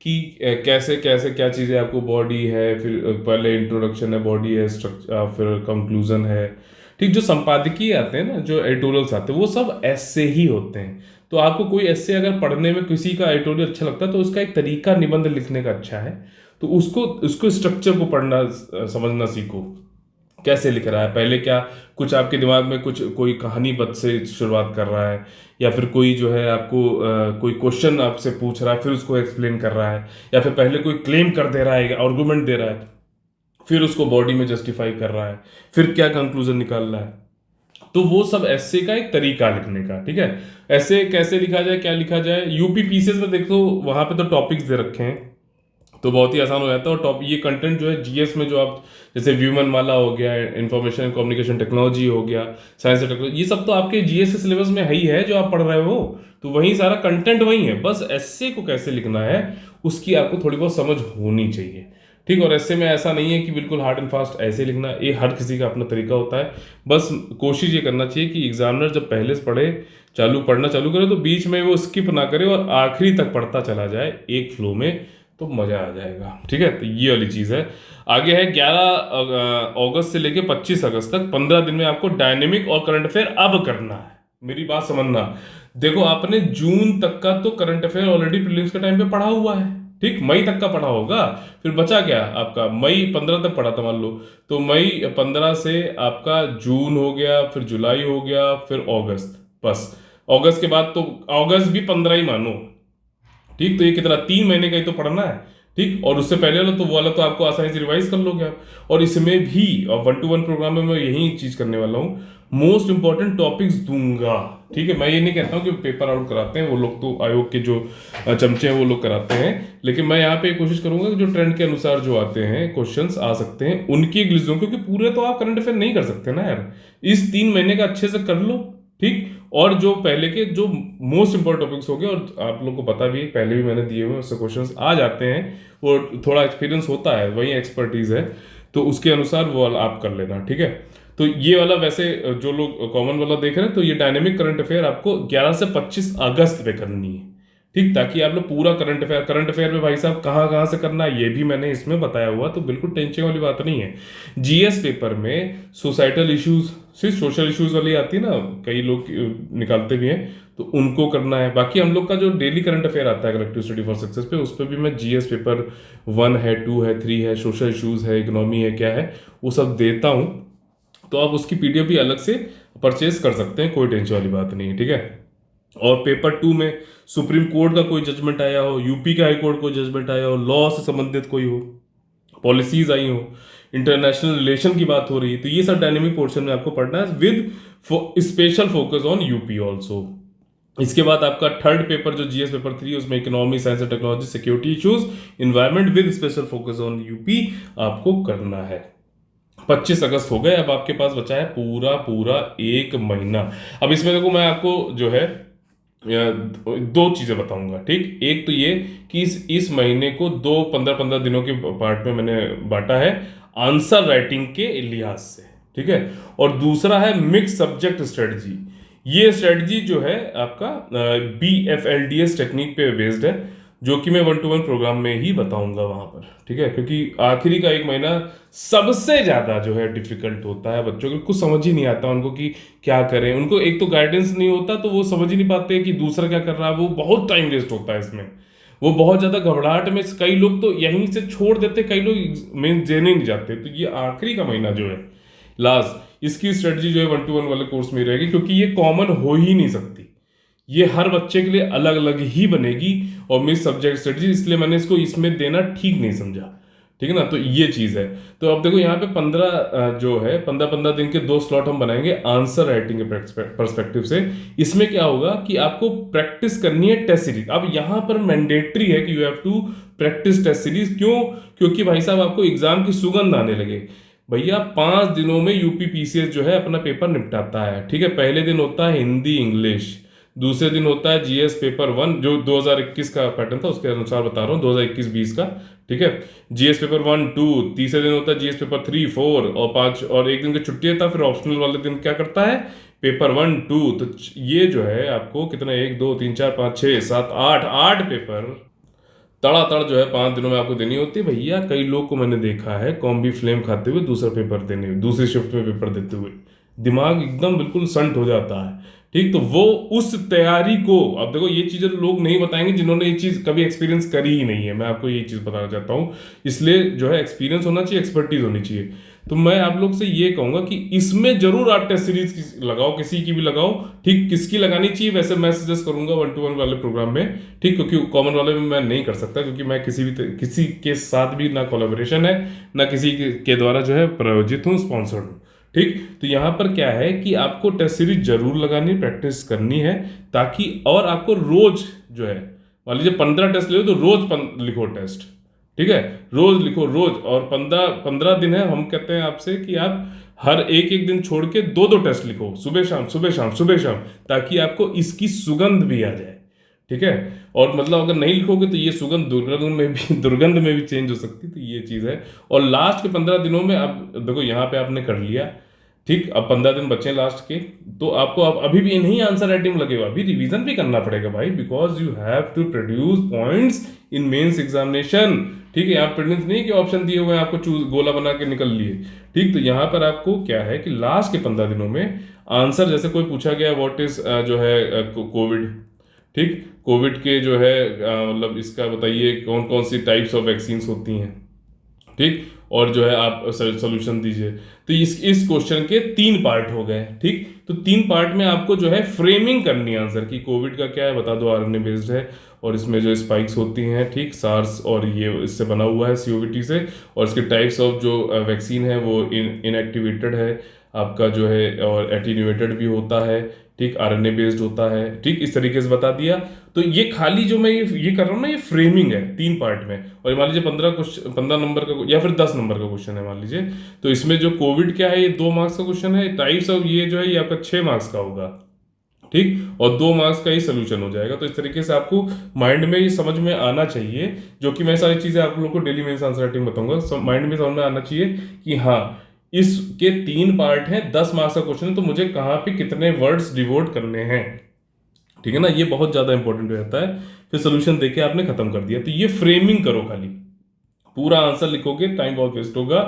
कि कैसे कैसे क्या चीज़ें आपको, बॉडी है, फिर पहले इंट्रोडक्शन है, बॉडी है, स्ट्रक्चर, फिर कंक्लूजन है। ठीक, जो संपादकीय आते हैं ना, जो एडिटोरियल्स आते हैं वो सब एसए ही होते हैं। तो आपको कोई एसए अगर पढ़ने में किसी का एडिटोरियल अच्छा लगता है तो उसका एक तरीका निबंध लिखने का अच्छा है, तो उसको स्ट्रक्चर को पढ़ना समझना सीखो, कैसे लिख रहा है, पहले क्या कुछ आपके दिमाग में कुछ कोई कहानी बद से शुरुआत कर रहा है, या फिर कोई जो है आपको कोई क्वेश्चन आपसे पूछ रहा है फिर उसको एक्सप्लेन कर रहा है, या फिर पहले कोई क्लेम कर दे रहा है, आर्गुमेंट दे रहा है, फिर उसको बॉडी में जस्टिफाई कर रहा है, फिर क्या कंक्लूजन निकाल रहा है। तो वो सब ऐसे का एक तरीका लिखने का। ठीक है, ऐसे कैसे लिखा जाए, क्या लिखा जाए, यूपी पीसीएस में देखो वहां पे तो टॉपिक्स दे रखे हैं, तो बहुत ही आसान हो जाता है। और टॉप ये कंटेंट जो है जीएस में, जो आप जैसे व्यूमन वाला हो गया, इंफॉर्मेशन एंड कम्युनिकेशन टेक्नोलॉजी हो गया, साइंस एंड टेक्नोलॉजी, ये सब तो आपके जीएस के सिलेबस में है ही है जो आप पढ़ रहे हो, तो वही सारा कंटेंट वही है। बस एस्से को कैसे लिखना है उसकी आपको थोड़ी बहुत समझ होनी चाहिए। ठीक, और एस्से में ऐसा नहीं है कि बिल्कुल हार्ड एंड फास्ट ऐसे लिखना, ये हर किसी का अपना तरीका होता है। बस कोशिश ये करना चाहिए कि एग्जामिनर जब पहले से पढ़ना चालू करे तो बीच में वो स्किप ना करे और आखिरी तक पढ़ता चला जाए एक फ्लो में, तो मजा आ जाएगा। ठीक है, तो ये वाली चीज है। आगे है 11 अगस्त से लेके 25 अगस्त तक, 15 दिन में आपको डायनेमिक और करंट अफेयर अब करना है। मेरी बात समझना, देखो आपने जून तक का तो करंट अफेयर ऑलरेडी प्रीलिम्स के टाइम पे पढ़ा हुआ है, ठीक, मई तक का पढ़ा होगा। फिर बचा क्या आपका, मई 15 तक पढ़ा था मान लो, तो मई 15 से आपका जून हो गया, फिर जुलाई हो गया, फिर अगस्त, बस। अगस्त के बाद तो अगस्त भी 15 ही मानो। ठीक, तो ये कितना, 3 महीने का ही तो पढ़ना है। ठीक, और उससे पहले वाला तो वो वाला तो आपको आसानी से रिवाइज कर लोगे आप। और इसमें भी 1-to-1 प्रोग्राम में मैं यही चीज करने वाला हूँ, मोस्ट इंपॉर्टेंट टॉपिक्स दूंगा। ठीक है, मैं ये नहीं कहता हूँ कि पेपर आउट कराते हैं वो लोग, तो आयोग के जो चमचे हैं वो लोग कराते हैं, लेकिन मैं यहाँ पे कोशिश करूंगा कि जो ट्रेंड के अनुसार जो आते हैं क्वेश्चंस आ सकते हैं उनकी एक लिस्ट दूं, क्योंकि पूरे तो आप करंट अफेयर नहीं कर सकते ना यार। इस 3 महीने का अच्छे से कर लो। ठीक, और जो पहले के जो मोस्ट इंपोर्टेंट टॉपिक्स हो गए, और आप लोग को पता भी है, पहले भी मैंने दिए हुए हैं, उससे क्वेश्चंस आ जाते हैं, वो थोड़ा एक्सपीरियंस होता है, वही एक्सपर्टीज है, तो उसके अनुसार वो आप कर लेना। ठीक है, तो ये वाला वैसे जो लोग कॉमन वाला देख रहे हैं, तो ये डायनेमिक करंट अफेयर आपको 11 से 25 अगस्त पे करनी है। ठीक, ताकि आप लोग पूरा करंट अफेयर में भाई साहब कहाँ कहाँ से करना है ये भी मैंने इसमें बताया हुआ, तो बिल्कुल टेंशन वाली बात नहीं है। जीएस पेपर में सोसाइटल इश्यूज, सिर्फ सोशल इश्यूज वाली आती है ना, कई लोग निकालते भी हैं, तो उनको करना है। बाकी हम लोग का जो डेली करंट अफेयर आता है कलेक्टिव स्टडी फॉर सक्सेस पे, उस पर भी मैं जीएस पेपर 1 है, 2 है, 3 है, सोशल इश्यूज है, इकोनॉमी है, क्या है, वो सब देता हूँ। तो आप उसकी पीडीएफ भी अलग से परचेज कर सकते हैं, कोई टेंशन वाली बात नहीं है। ठीक है, और पेपर 2 में सुप्रीम कोर्ट का कोई जजमेंट आया हो, यूपी का हाई कोर्ट कोई जजमेंट आया हो, लॉ से संबंधित कोई हो, पॉलिसीज आई हो, इंटरनेशनल रिलेशन की बात हो रही है, तो ये सब डायनेमिक पोर्शन में आपको पढ़ना है, with special focus on UP also. इसके बाद आपका थर्ड पेपर जो जीएस पेपर 3 उसमें economy, science and technology, security issues, environment with special focus on UP आपको करना है। 25 अगस्त हो गए, अब आपके पास बचा है पूरा पूरा 1 महीना। अब इसमें देखो मैं आपको जो है 2 चीजें बताऊंगा। ठीक, एक तो ये कि इस महीने को 2 15-15 दिनों के पार्ट में मैंने बांटा है आंसर राइटिंग के लिहाज से। ठीक है, और दूसरा है मिक्स सब्जेक्ट स्ट्रेटजी। ये स्ट्रेटजी जो है आपका BFLDS टेक्निक पे बेस्ड है, जो कि मैं 1-to-1 प्रोग्राम में ही बताऊंगा वहां पर। ठीक है, क्योंकि आखिरी का 1 महीना सबसे ज्यादा जो है डिफिकल्ट होता है, बच्चों को कुछ समझ ही नहीं आता उनको कि क्या करें, उनको एक तो गाइडेंस नहीं होता, तो वो समझ ही नहीं पाते कि दूसरा क्या कर रहा है, वो बहुत टाइम वेस्ट होता है इसमें, वो बहुत ज्यादा घबराहट में कई लोग तो यहीं से छोड़ देते, कई लोग मेन देने नहीं जाते। तो ये आखिरी का महीना जो है लास्ट, इसकी स्ट्रेटजी जो है 1-to-1 वाले कोर्स में रहेगी, क्योंकि ये कॉमन हो ही नहीं सकती, ये हर बच्चे के लिए अलग अलग ही बनेगी, और मिस सब्जेक्ट स्ट्रेटजी, इसलिए मैंने इसको इसमें देना ठीक नहीं समझा। ठीक है ना, तो ये चीज है। तो अब देखो यहाँ पे 15 जो है 15-15 दिन के 2 स्लॉट हम बनाएंगे आंसर राइटिंग के परस्पेक्टिव से। इसमें क्या होगा कि आपको प्रैक्टिस करनी है टेस्ट सीरीज। अब यहाँ पर मैंडेटरी है कि you have to practice test series. क्यों? क्योंकि भाई साहब आपको एग्जाम की सुगंध आने लगे। भैया 5 दिनों में यूपी पीसीएस जो है अपना पेपर निपटाता है। ठीक है, पहले दिन होता है हिंदी इंग्लिश, दूसरे दिन होता है जीएस पेपर 1 जो 2021 का पैटर्न था उसके अनुसार बता रहा हूँ, 2021-20 का। ठीक है, जीएस पेपर 1 2, तीसरे दिन होता है जीएस पेपर 3 4 और 5, और एक दिन की छुट्टी था। फिर ऑप्शनल वाले दिन क्या करता है, पेपर 1 2। तो ये जो है आपको कितना, 1 2 3 4 5 6 7 8 पेपर तड़ातड़ जो है 5 दिनों में आपको देनी होती है। भैया कई लोग को मैंने देखा है कॉम्बी फ्लेम खाते हुए दूसरा पेपर देने हुए, दूसरी शिफ्ट में पेपर देते हुए दिमाग एकदम बिल्कुल संट हो जाता है। ठीक, तो वो उस तैयारी को, अब देखो ये चीजें लोग नहीं बताएंगे जिन्होंने ये चीज कभी एक्सपीरियंस करी ही नहीं है, मैं आपको ये चीज बताना चाहता हूँ। इसलिए जो है एक्सपीरियंस होना चाहिए, एक्सपर्टीज होनी चाहिए। तो मैं आप लोग से ये कहूंगा कि इसमें जरूर आप टेस्ट सीरीज लगाओ, किसी की भी लगाओ। ठीक, किसकी लगानी चाहिए वैसे मैं सजेस्ट करूंगा 1-to-1 वाले प्रोग्राम में। ठीक, क्योंकि कॉमन वाले में मैं नहीं कर सकता, क्योंकि मैं किसी के साथ भी ना कोलैबोरेशन है, ना किसी के द्वारा जो है प्रायोजित हूँ, स्पॉन्सर्ड हूँ। ठीक, तो यहाँ पर क्या है कि आपको टेस्ट सीरीज जरूर लगानी, प्रैक्टिस करनी है, ताकि और आपको रोज जो है, मान लीजिए 15 टेस्ट ले तो रोज लिखो टेस्ट। ठीक है, रोज लिखो रोज, और 15 दिन है, हम कहते हैं आपसे कि आप हर एक दिन छोड़ के 2 टेस्ट लिखो, सुबह शाम सुबह शाम सुबह शाम, ताकि आपको इसकी सुगंध भी आ जाए। ठीक है, और मतलब अगर नहीं लिखोगे तो ये सुगंध दुर्गंध में भी चेंज हो सकती है, तो ये चीज़ है। और लास्ट के 15 दिनों में अब देखो यहाँ पे आपने कर लिया। ठीक, अब 15 दिन बचे लास्ट के, तो आपको अब अभी भी नहीं आंसर राइटिंग लगेगा, अभी रिवीजन भी करना पड़ेगा भाई, because you have to produce points in mains examination. ठीक है, आप प्रीलिम्स नहीं कि ऑप्शन दिए हुए हैं आपको चूज गोला बना के निकल लिए। ठीक, तो यहाँ पर आपको क्या है कि लास्ट के 15 दिनों में आंसर, जैसे कोई पूछा गया व्हाट इज जो है कोविड, ठीक, कोविड के जो है मतलब इसका बताइए कौन कौन सी टाइप्स ऑफ वैक्सीन्स होती हैं, ठीक, और जो है आप सोल्यूशन दीजिए। तो इस क्वेश्चन के 3 पार्ट हो गए, ठीक। तो 3 पार्ट में आपको जो है फ्रेमिंग करनी है आंसर की, कोविड का क्या है बता दो, आरएनए बेस्ड है, और इसमें जो स्पाइक्स होती हैं, ठीक, सार्स और ये इससे बना हुआ है सीओवीटी से, और इसके टाइप्स ऑफ जो वैक्सीन है वो इनएक्टिवेटेड है आपका जो है, और एटीन्यूएटेड भी होता है, ठीक, आरएनए बेस्ड होता है, ठीक, इस तरीके से बता दिया। तो ये खाली जो मैं ये कर रहा हूँ ना, ये फ्रेमिंग है 3 पार्ट में। और मान लीजिए 15 नंबर का या फिर 10 नंबर का क्वेश्चन है मान लीजिए, तो इसमें जो कोविड क्या है ये 2 मार्क्स का क्वेश्चन है, टाइप्स ऑफ ये जो है ये आपका 6 मार्क्स का होगा, ठीक, और 2 मार्क्स का ही सोल्यूशन हो जाएगा। तो इस तरीके से आपको माइंड में ये समझ में आना चाहिए, जो कि मैं सारी चीजें आप लोगों को डेली मेंस आंसर राइटिंग बताऊंगा, माइंड में समझ में आना चाहिए कि हाँ इसके 3 पार्ट हैं, 10 मार्क्स का क्वेश्चन है, तो मुझे कहाँ पे कितने वर्ड्स डिवोट करने हैं, ठीक है ना, ये बहुत ज्यादा इंपॉर्टेंट हो जाता है। फिर सोल्यूशन देके आपने खत्म कर दिया, तो ये फ्रेमिंग करो खाली, पूरा आंसर लिखोगे टाइम बहुत वेस्ट होगा,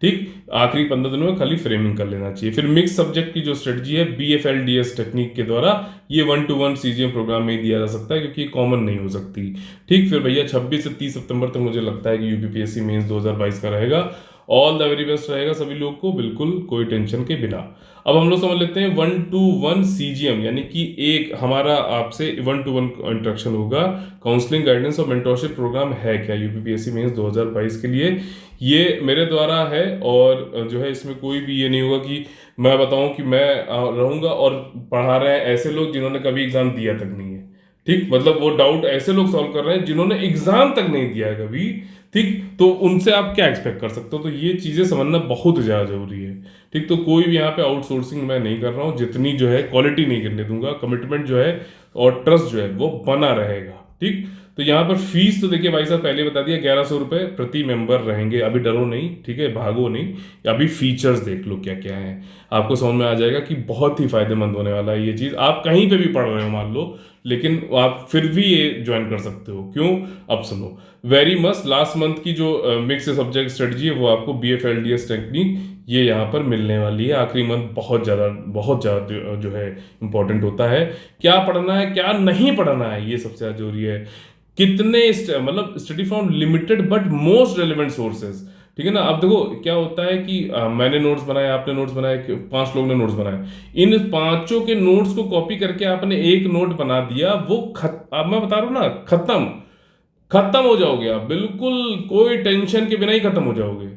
ठीक। आखिरी 15 दिनों में खाली फ्रेमिंग कर लेना चाहिए। फिर मिक्स सब्जेक्ट की जो स्ट्रेटजी है BFLDS टेक्निक के द्वारा, ये 1-to-1 CGM प्रोग्राम में ही दिया जा सकता है, क्योंकि कॉमन नहीं हो सकती, ठीक। फिर भैया 26 से 30 सितंबर तक मुझे लगता है कि UPPSC मेंस 2022 का रहेगा। ऑल द वेरी बेस्ट रहेगा सभी लोग को, बिल्कुल कोई टेंशन के बिना। अब हम लोग समझ लेते हैं 1-to-1 CGM, यानी कि एक हमारा आपसे 1-to-1 इंटरेक्शन होगा। काउंसलिंग गाइडेंस और मेंटोरशिप प्रोग्राम है क्या UPPSC मेंस 2022 के लिए, ये मेरे द्वारा है, और जो है इसमें कोई भी ये नहीं होगा कि मैं बताऊं कि मैं रहूंगा और पढ़ा रहे हैं ऐसे लोग जिन्होंने कभी एग्जाम दिया तक नहीं है, ठीक, मतलब वो डाउट ऐसे लोग सॉल्व कर रहे हैं जिन्होंने एग्जाम तक नहीं दिया है कभी, ठीक, तो उनसे आप क्या एक्सपेक्ट कर सकते हो। तो ये चीजें समझना बहुत ज्यादा जरूरी है, ठीक। तो कोई भी यहाँ पे आउटसोर्सिंग मैं नहीं कर रहा हूँ, जितनी जो है क्वालिटी नहीं करने दूंगा, कमिटमेंट जो है और ट्रस्ट जो है वो बना रहेगा, ठीक। तो यहाँ पर फीस तो देखिए भाई साहब पहले बता दिया 1100 रुपए प्रति मेंबर रहेंगे, अभी डरो नहीं, ठीक है, भागो नहीं, अभी फीचर्स देख लो क्या क्या है, आपको समझ में आ जाएगा कि बहुत ही फायदेमंद होने वाला है ये चीज। आप कहीं पे भी पढ़ रहे हो मान लो, लेकिन आप फिर भी ये ज्वाइन कर सकते हो, क्यों, अब सुनो। वेरी मस्ट लास्ट मंथ की जो मिक्स सब्जेक्ट स्ट्रेटजी है वो आपको BFLDS टेक्निक ये यहाँ पर मिलने वाली है। आखिरी मंथ बहुत ज़्यादा जो है इंपॉर्टेंट होता है, क्या पढ़ना है क्या नहीं पढ़ना है ये सबसे ज़्यादा जरूरी है। कितने मतलब study from limited but most relevant sources, ठीक है ना। अब देखो क्या होता है कि मैंने नोट्स बनाए, आपने नोट्स बनाए, 5 लोग ने नोट्स बनाए, इन 5 के नोट्स को कॉपी करके आपने एक नोट बना दिया, वो अब मैं बता रहा हूं ना, खत्म हो जाओगे आप, बिल्कुल कोई टेंशन के बिना ही खत्म हो जाओगे।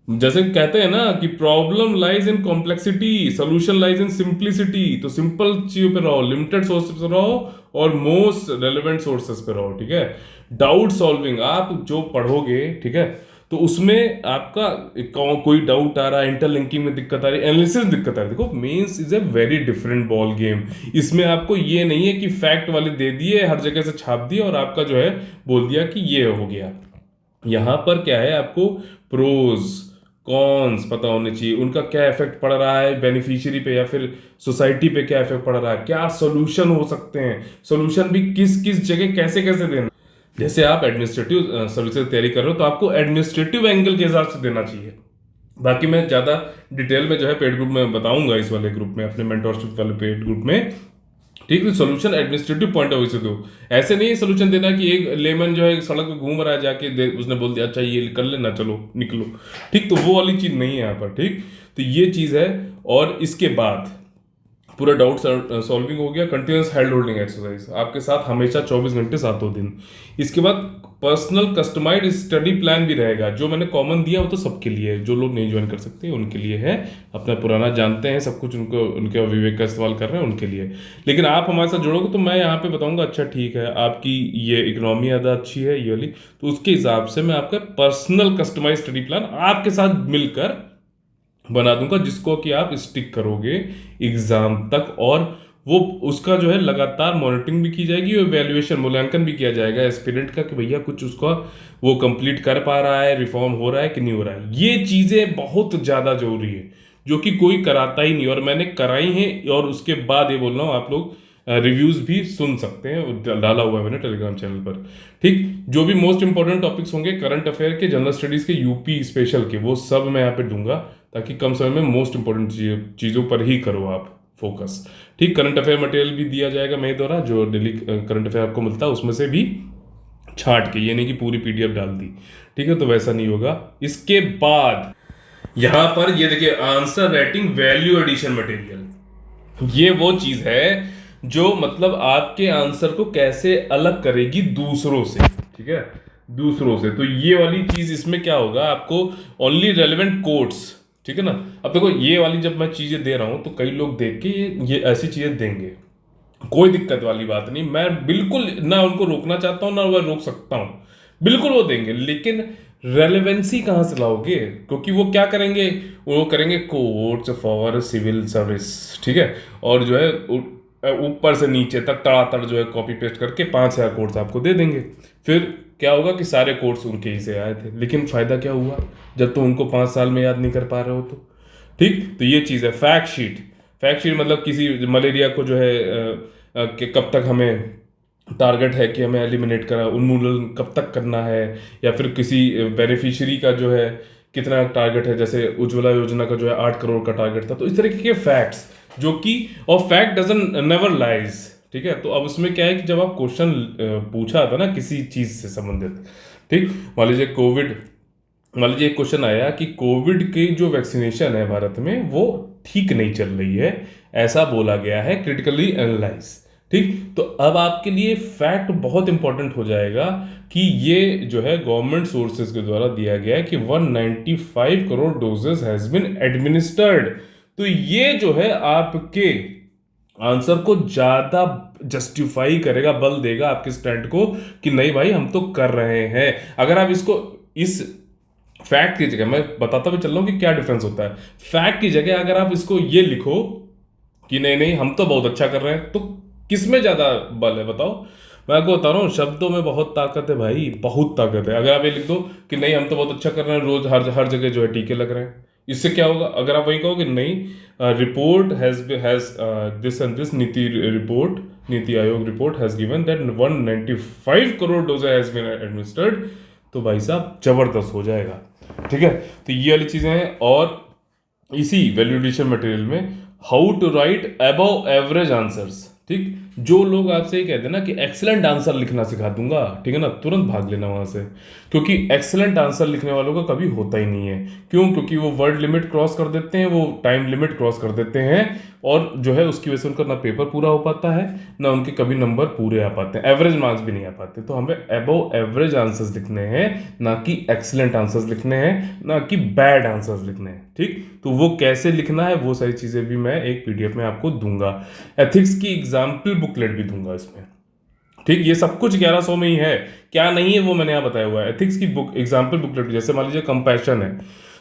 जैसे कहते हैं ना कि problem lies in complexity, solution lies in simplicity. तो सिंपल चीजों पे रहो, लिमिटेड सोर्सेस पे रहो, और मोस्ट रेलेवेंट सोर्सेस पे रहो, ठीक है। डाउट सॉल्विंग आप जो पढ़ोगे, ठीक है, तो उसमें आपका कोई डाउट आ रहा है, इंटरलिंकिंग में दिक्कत आ रही है, एनालिसिस दिक्कत आ रही है, देखो mains is a very different ball game. इसमें आपको ये नहीं है कि फैक्ट वाले दे दिए, हर जगह से छाप दिए और आपका जो है बोल दिया कि ये हो गया। यहाँ पर क्या है, आपको प्रोज कॉन्स पता होने चाहिए, उनका क्या इफेक्ट पड़ रहा है बेनिफिशियरी पे या फिर सोसाइटी पे, क्या इफेक्ट पड़ रहा है, क्या सोल्यूशन हो सकते हैं, सोल्यूशन भी किस किस जगह कैसे कैसे देना। जैसे आप एडमिनिस्ट्रेटिव सर्विसेज तैयारी कर रहे हो तो आपको एडमिनिस्ट्रेटिव एंगल के हिसाब से देना चाहिए। बाकी मैं ज़्यादा डिटेल में जो है पेड ग्रुप में बताऊंगा, इस वाले ग्रुप में, अपने मेंटोरशिप वाले पेड ग्रुप में, ठीक है। Solution administrative point of view से दो, ऐसे नहीं सोल्यूशन देना कि एक लेमन जो है सड़क पे घूम रहा है जाके उसने बोल दिया अच्छा ये कर लेना चलो निकलो, ठीक, तो वो वाली चीज़ नहीं है यहाँ पर, ठीक। तो ये चीज़ है, और इसके बाद पूरा डाउट सॉल्विंग हो गया। कंटिन्यूस हैंड होल्डिंग एक्सरसाइज आपके साथ हमेशा 24 घंटे 7 दिन। इसके बाद पर्सनल कस्टमाइज्ड स्टडी प्लान भी रहेगा, जो मैंने कॉमन दिया वो तो सबके लिए है, जो लोग नहीं ज्वाइन कर सकते उनके लिए है, अपना पुराना जानते हैं सब कुछ, उनको उनके विवेक का इस्तेमाल कर रहे हैं उनके लिए। लेकिन आप हमारे साथ जुड़ोगे तो मैं यहाँ पे बताऊंगा अच्छा ठीक है आपकी ये इकोनॉमी ज़्यादा अच्छी है ये वाली, तो उसके हिसाब से मैं आपका पर्सनल कस्टमाइज स्टडी प्लान आपके साथ मिलकर बना दूंगा, जिसको कि आप स्टिक करोगे एग्जाम तक, और वो उसका जो है लगातार मॉनिटरिंग भी की जाएगी और वैल्यूएशन मूल्यांकन भी किया जाएगा एस्पिरेंट का कि भैया कुछ उसका वो कंप्लीट कर पा रहा है, रिफॉर्म हो रहा है कि नहीं हो रहा है। ये चीज़ें बहुत ज़्यादा जरूरी है जो कि कोई कराता ही नहीं, और मैंने कराई हैं, और उसके बाद ये बोल रहा हूँ आप लोग रिव्यूज भी सुन सकते हैं, डाला हुआ है मैंने टेलीग्राम चैनल पर, ठीक। जो भी मोस्ट इंपॉर्टेंट टॉपिक्स होंगे करंट अफेयर के, जनरल स्टडीज के, यूपी स्पेशल के, वो सब मैं यहाँ पे दूंगा, ताकि कम समय में मोस्ट इंपॉर्टेंट चीज़ों पर ही करो आप, फोकस। ठीक, करंट अफेयर मटेरियल भी दिया जाएगा मेरे द्वारा, जो डेली करंट अफेयर आपको मिलता है उसमें से भी छांट के, ये नहीं कि पूरी पीडीएफ डाल दी। ठीक है, तो वैसा नहीं होगा। इसके बाद यहां पर ये देखिए, answer writing value addition material, ये वो चीज है जो मतलब आपके आंसर को कैसे अलग करेगी दूसरों से। ठीक है, दूसरों से। तो ये वाली चीज इसमें क्या होगा, आपको ओनली रेलेवेंट कोट्स। ठीक है ना। अब देखो, ये वाली जब मैं चीजें दे रहा हूं तो कई लोग देख के ये ऐसी चीजें देंगे, कोई दिक्कत वाली बात नहीं, मैं बिल्कुल ना उनको रोकना चाहता हूं ना वह रोक सकता हूं, बिल्कुल वो देंगे। लेकिन रेलेवेंसी कहां से लाओगे, क्योंकि वो क्या करेंगे, वो करेंगे कोर्ट्स फॉर सिविल सर्विस। ठीक है, और जो है ऊपर से नीचे तक तड़ातड़ जो है कॉपी पेस्ट करके 5,000 कोर्स आपको दे देंगे। फिर क्या होगा कि सारे कोर्स उनके ही से आए थे, लेकिन फायदा क्या हुआ जब तुम उनको 5 साल में याद नहीं कर पा रहे हो तो। ठीक, तो ये चीज़ है फैक्ट शीट। फैक्ट शीट मतलब किसी मलेरिया को जो है कि कब तक हमें टारगेट है कि हमें एलिमिनेट करा, उन्मूलन कब तक करना है, या फिर किसी बेनिफिशियरी का जो है कितना टारगेट है, जैसे उज्ज्वला योजना का जो है 8 करोड़ का टारगेट था। तो इस तरीके के फैक्ट्स जो कि, और फैक्ट डजंट नेवर लाइज। ठीक है, तो अब उसमें क्या है कि जब आप क्वेश्चन पूछा था ना किसी चीज से संबंधित, ठीक, मान लीजिए कोविड, मान लीजिए एक क्वेश्चन आया कि कोविड की जो वैक्सीनेशन है भारत में वो ठीक नहीं चल रही है, ऐसा बोला गया है, क्रिटिकली एनालाइज। ठीक, तो अब आपके लिए फैक्ट बहुत इंपॉर्टेंट हो जाएगा कि ये जो है गवर्नमेंट सोर्सेज के द्वारा दिया गया है कि 195 crore doses has been administered. तो ये जो है आपके आंसर को ज्यादा जस्टिफाई करेगा, बल देगा आपके स्टैंड को कि नहीं भाई हम तो कर रहे हैं। अगर आप इसको इस फैक्ट की जगह, मैं बताता भी चल रहा हूं कि क्या डिफरेंस होता है, फैक्ट की जगह अगर आप इसको ये लिखो कि नहीं नहीं हम तो बहुत अच्छा कर रहे हैं, तो किस में ज्यादा बल है बताओ। मैं आपको बता रहा हूँ, शब्दों में बहुत ताकत है भाई, बहुत ताकत है। अगर आप ये लिख दो कि नहीं हम तो बहुत अच्छा कर रहे हैं, रोज हर हर जगह जो है टीके लग रहे हैं, इससे क्या होगा। अगर आप वही कहो कि नहीं report has this and this, NITI Aayog report has given that 195 crore dose has been administered, तो भाई साहब जबरदस्त हो जाएगा। ठीक है, तो ये वाली चीजें हैं। और इसी वैल्यूएशन मटेरियल में how to write above average answers. ठीक, जो लोग आपसे ये कहते हैं ना कि एक्सीलेंट आंसर लिखना सिखा दूंगा, ठीक है ना, तुरंत भाग लेना वहां से, क्योंकि एक्सीलेंट आंसर लिखने वालों का कभी होता ही नहीं है। क्यों? क्योंकि वो वर्ड लिमिट क्रॉस कर देते हैं, वो टाइम लिमिट क्रॉस कर देते हैं, और जो है उसकी वजह से उनका ना पेपर पूरा हो पाता है, ना उनके कभी नंबर पूरे आ पाते हैं, एवरेज मार्क्स भी नहीं आ पाते। तो हमें अबव एवरेज आंसर्स लिखने हैं, ना कि एक्सीलेंट आंसर्स लिखने हैं, ना कि बैड आंसर्स लिखने हैं। ठीक, तो वो कैसे लिखना है वो सारी चीजें भी मैं एक पीडीएफ में आपको दूंगा। एथिक्स की एग्जाम्पल बुकलेट भी दूंगा इसमें। ठीक, ये सब कुछ 1100 में ही है, क्या नहीं है वो मैंने यहाँ बताया हुआ है। एथिक्स की बुक एग्जाम्पल बुकलेट, जैसे मान लीजिए कंपैशन है,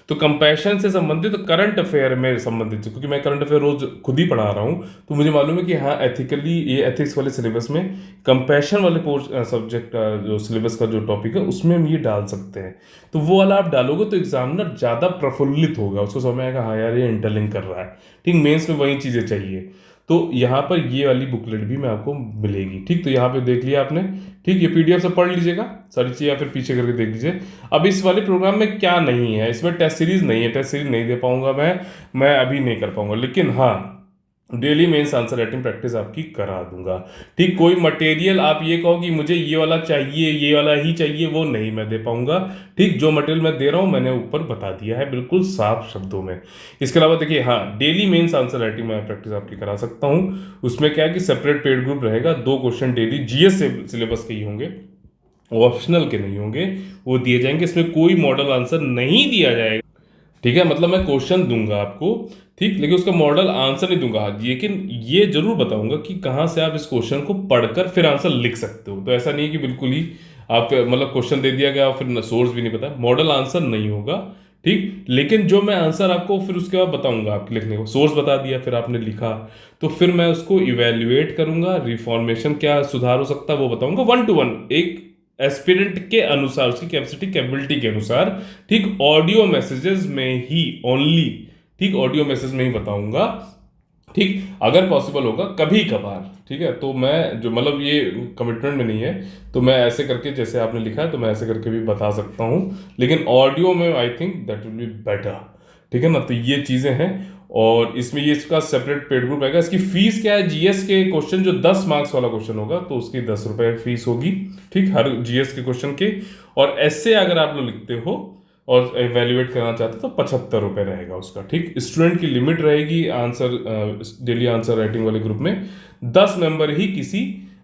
तो कंपैशन से संबंधित करंट अफेयर में संबंधित, क्योंकि मैं करंट अफेयर रोज खुद ही पढ़ा रहा हूँ, तो मुझे मालूम है कि हाँ एथिकली ये एथिक्स वाले सिलेबस में कंपैशन वाले सब्जेक्ट का जो सिलेबस का जो टॉपिक है उसमें हम ये डाल सकते हैं। तो वो वाला आप डालोगे तो एग्जामिनर ज़्यादा प्रफुल्लित होगा, उसको समझ में आएगा हाँ यार ये इंटरलिंक कर रहा है। ठीक, मेंस में वही चीज़ें चाहिए। तो यहाँ पर ये वाली बुकलेट भी मैं आपको मिलेगी। ठीक, तो यहाँ पे देख लिया आपने। ठीक, ये पीडीएफ से पढ़ लीजिएगा सारी चीज़ें, या फिर पीछे करके देख लीजिए। अब इस वाले प्रोग्राम में क्या नहीं है, इसमें टेस्ट सीरीज नहीं है, टेस्ट सीरीज नहीं दे पाऊंगा मैं अभी नहीं कर पाऊंगा, लेकिन हाँ daily mains answer writing practice आपकी करा दूंगा। ठीक, कोई मटेरियल आप ये कहो कि मुझे ये वाला चाहिए, ये वाला ही चाहिए, वो नहीं मैं दे पाऊंगा। ठीक, जो मटेरियल मैं दे रहा हूं मैंने ऊपर बता दिया है बिल्कुल साफ शब्दों में। इसके अलावा देखिए, हाँ डेली मेंस आंसर राइटिंग में प्रैक्टिस आपकी करा सकता हूं। उसमें क्या है कि सेपरेट पेड ग्रुप रहेगा, 2 क्वेश्चन डेली जीएस सिलेबस के ही होंगे, ऑप्शनल के नहीं होंगे, वो दिए जाएंगे। इसमें कोई मॉडल आंसर नहीं दिया जाएगा। ठीक है, मतलब मैं क्वेश्चन दूंगा आपको, ठीक, लेकिन उसका मॉडल आंसर नहीं दूंगा, लेकिन ये जरूर बताऊंगा कि कहाँ से आप इस क्वेश्चन को पढ़कर फिर आंसर लिख सकते हो। तो ऐसा नहीं कि बिल्कुल ही आप मतलब क्वेश्चन दे दिया गया और फिर सोर्स भी नहीं पता, मॉडल आंसर नहीं होगा। ठीक, लेकिन जो मैं आंसर आपको फिर उसके बाद बताऊंगा आपके लिखने को, सोर्स बता दिया फिर आपने लिखा, तो फिर मैं उसको इवेल्युएट करूंगा, रिफॉर्मेशन क्या सुधार हो सकता है वो बताऊंगा, 1 to 1 एक एस्पिरेंट के अनुसार, उसकी कैपेसिटी कैपेबिलिटी के अनुसार। ठीक, ऑडियो मैसेजेस में ही ओनली, ठीक, ऑडियो मैसेज में ही बताऊंगा। ठीक, अगर पॉसिबल होगा कभी कभार, ठीक है, तो मैं जो मतलब ये कमिटमेंट में नहीं है, तो मैं ऐसे करके जैसे आपने लिखा है तो मैं ऐसे करके भी बता सकता हूँ, लेकिन ऑडियो में I think that will be better. ठीक है ना, तो ये चीज़ें हैं। और इसमें ये इसका सेपरेट पेड ग्रुप रहेगा। इसकी फीस क्या है, जीएस के क्वेश्चन जो 10 मार्क्स वाला क्वेश्चन होगा तो उसकी 10 रुपये फीस होगी, ठीक, हर जीएस के क्वेश्चन की। और ऐसे अगर आप लोग लिखते हो और एवेल्युएट करना चाहते हो तो 75 रुपये रहेगा उसका, ठीक। स्टूडेंट की लिमिट रहेगी आंसर डेली आंसर राइटिंग वाले ग्रुप में 10 मेंबर ही किसी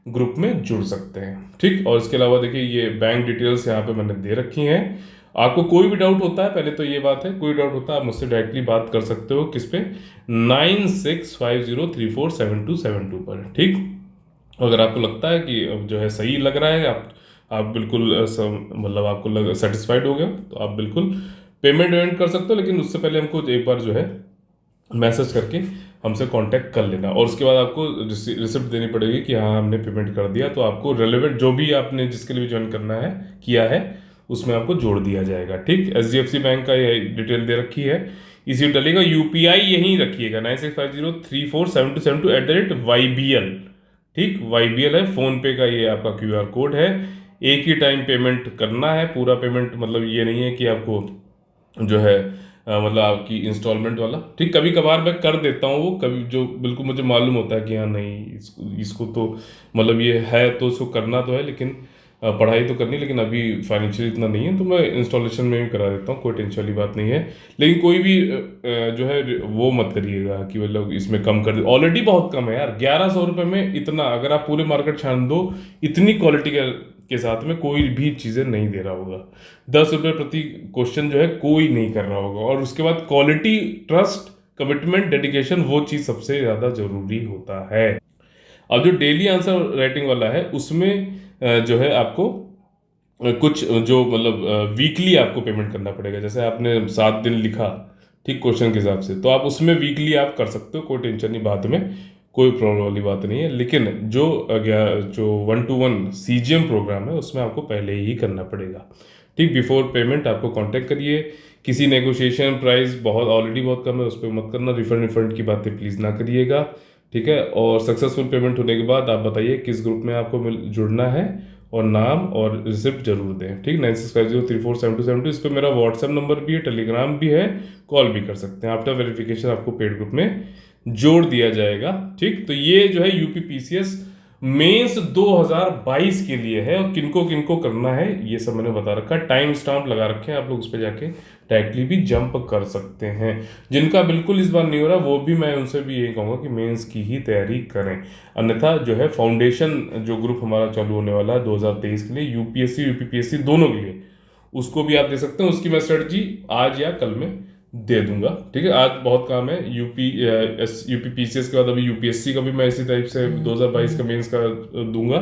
ग्रुप में जुड़ सकते हैं, ठीक। और इसके अलावा देखिए ये बैंक डिटेल्स यहाँ पे मैंने दे रखी हैं। आपको कोई भी डाउट होता है, पहले तो ये बात है, कोई डाउट होता है आप मुझसे डायरेक्टली बात कर सकते हो, किस पे, 9650347272 पर, ठीक। अगर आपको लगता है कि अब जो है सही लग रहा है, आप बिल्कुल मतलब आपको सेटिस्फाइड हो गया तो आप बिल्कुल पेमेंट वेमेंट कर सकते हो, लेकिन उससे पहले हमको एक बार जो है मैसेज करके हमसे कांटेक्ट कर लेना। और उसके बाद आपको रिसिप्ट देनी पड़ेगी कि हाँ हमने पेमेंट कर दिया, तो आपको रेलेवेंट जो भी आपने जिसके लिए भी ज्वाइन करना है किया है उसमें आपको जोड़ दिया जाएगा, ठीक। एचडीएफसी बैंक का ये डिटेल दे रखी है, इसी डलेगा। यूपीआई यहीं रखिएगा 9650347272@YBL, ठीक। YBL है, फोन पे का ये आपका क्यूआर कोड है। एक ही टाइम पेमेंट करना है, पूरा पेमेंट, मतलब ये नहीं है कि आपको जो है मतलब आपकी इंस्टॉलमेंट वाला, ठीक। कभी कभार मैं कर देता हूँ वो, कभी जो बिल्कुल मुझे मालूम होता है कि हाँ नहीं इसको तो मतलब ये है तो इसको करना तो है, लेकिन पढ़ाई तो करनी, लेकिन अभी फाइनेंशियल इतना नहीं है तो मैं इंस्टॉलेशन में भी करा देता हूँ, कोई टेंशन वाली बात नहीं है। लेकिन कोई भी जो है वो मत करिएगा कि मतलब इसमें कम कर दे, ऑलरेडी बहुत कम है यार, 1100 रुपये में इतना, अगर आप पूरे मार्केट छान दो इतनी क्वालिटी के साथ में कोई भी चीज़ें नहीं दे रहा होगा। 10 रुपये प्रति क्वेश्चन जो है कोई नहीं कर रहा होगा। और उसके बाद क्वालिटी, ट्रस्ट, कमिटमेंट, डेडिकेशन, वो चीज़ सबसे ज़्यादा जरूरी होता है। अब जो डेली आंसर राइटिंग वाला है उसमें जो है आपको कुछ जो मतलब वीकली आपको पेमेंट करना पड़ेगा। जैसे आपने 7 दिन लिखा, ठीक, क्वेश्चन के हिसाब से, तो आप उसमें वीकली आप कर सकते हो, कोई टेंशन नहीं, बाद में कोई प्रॉब्लम वाली बात नहीं है। लेकिन जो 1-to-1 सीजीएम प्रोग्राम है उसमें आपको पहले ही करना पड़ेगा, ठीक। बिफोर पेमेंट आपको कांटेक्ट करिए। किसी नेगोशिएशन प्राइस बहुत ऑलरेडी बहुत कम है उस पर मत करना, रिफंड की बातें प्लीज़ ना करिएगा, ठीक है। और सक्सेसफुल पेमेंट होने के बाद आप बताइए किस ग्रुप में आपको जुड़ना है और नाम और रिसिप्ट जरूर दें, ठीक। 9650347272, इस पर मेरा व्हाट्सएप नंबर भी है, टेलीग्राम भी है, कॉल भी कर सकते हैं। आफ्टर वेरिफिकेशन आपको पेड ग्रुप में जोड़ दिया जाएगा, ठीक। तो ये जो है यूपीपीसीएस मेंस 2022 के लिए है, और किनको किनको करना है ये सब मैंने बता रखा है, टाइम स्टाम्प लगा रखे हैं, आप लोग उस पर जाके डायरेक्टली भी जंप कर सकते हैं। जिनका बिल्कुल इस बार नहीं हो रहा वो भी मैं उनसे भी यही कहूँगा कि मेंस की ही तैयारी करें। अन्यथा जो है फाउंडेशन जो ग्रुप हमारा चालू होने वाला है 2023 के लिए, यूपीएससी यूपीपीएससी दोनों के लिए, उसको भी आप दे सकते हैं। उसकी मैं स्ट्रेटजी आज या कल में दे दूंगा, ठीक है। आज बहुत काम है, यूपीपीसीएस के बाद अभी यूपीएससी का भी मैं इसी टाइप से 2022 का मेंस का दूंगा।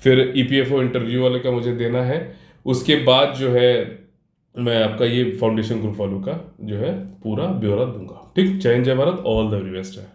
फिर ईपीएफओ इंटरव्यू वाले का मुझे देना है। उसके बाद जो है मैं आपका ये फाउंडेशन ग्रुप वालों का जो है पूरा ब्यौरा दूंगा, ठीक। जय हिंद, जय Bharat, all the very best है।